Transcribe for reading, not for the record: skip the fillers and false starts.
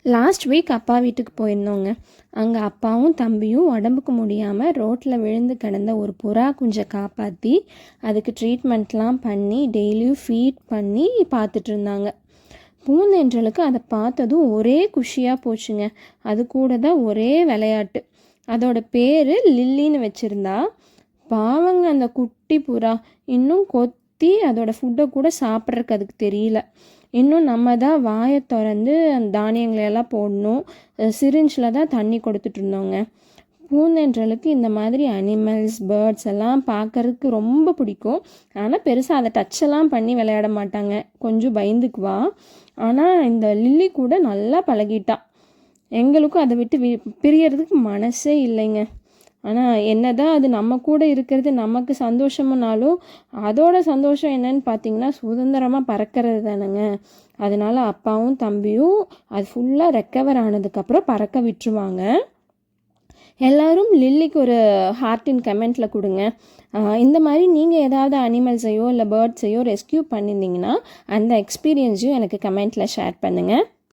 Last week அப்பா வீட்டுக்கு போயிருந்தோங்க. அங்கே அப்பாவும் தம்பியும் உடம்புக்கு முடியாமல் ரோட்டில் விழுந்து கிடந்த ஒரு புறா குஞ்சை காப்பாற்றி அதுக்கு ட்ரீட்மெண்ட்லாம் பண்ணி டெய்லியும் ஃபீட் பண்ணி பார்த்துட்டு இருந்தாங்க. பூந்தென்றலுக்கு அதை பார்த்ததும் ஒரே குஷியாக போச்சுங்க. அது கூட தான் ஒரே விளையாட்டு. அதோட பேர் லில்லின்னு வச்சுருந்தா. பாவங்க அந்த குட்டி புறா இன்னும் கொத்தி அதோட ஃபுட்டை கூட சாப்பிட்றதுக்கு அதுக்கு தெரியல. இன்னும் நம்ம தான் வாயை திறந்து அந்த தானியங்களையெல்லாம் போடணும். சிரிஞ்சில் தான் தண்ணி கொடுத்துட்டு இருந்தோங்க. பூந்தென்றலுக்கு இந்த மாதிரி அனிமல்ஸ் பேர்ட்ஸ் எல்லாம் பார்க்கறதுக்கு ரொம்ப பிடிக்கும். ஆனால் பெருசாக அதை டச்செல்லாம் பண்ணி விளையாட மாட்டாங்க, கொஞ்சம் பயந்துக்குவா. ஆனால் இந்த லில்லி கூட நல்லா பழகிட்டா. எங்களுக்கும் அதை விட்டு பிரியறதுக்கு மனசே இல்லைங்க. ஆனால் என்ன தான் அது நம்ம கூட இருக்கிறது நமக்கு சந்தோஷம்னாலும் அதோட சந்தோஷம் என்னன்னு பார்த்தீங்கன்னா சுதந்திரமாக பறக்கிறது தானேங்க. அதனால அப்பாவும் தம்பியும் அது ஃபுல்லாக ரெக்கவர் ஆனதுக்கப்புறம் பறக்க விட்டுருவாங்க. எல்லோரும் லில்லிக்கு ஒரு ஹார்ட்டின் கமெண்ட்டில் கொடுங்க. இந்த மாதிரி நீங்கள் ஏதாவது அனிமல்ஸையோ இல்லை பேர்ட்ஸையோ ரெஸ்கியூ பண்ணியிருந்தீங்கன்னா அந்த எக்ஸ்பீரியன்ஸையும் எனக்கு கமெண்ட்டில் ஷேர் பண்ணுங்கள்.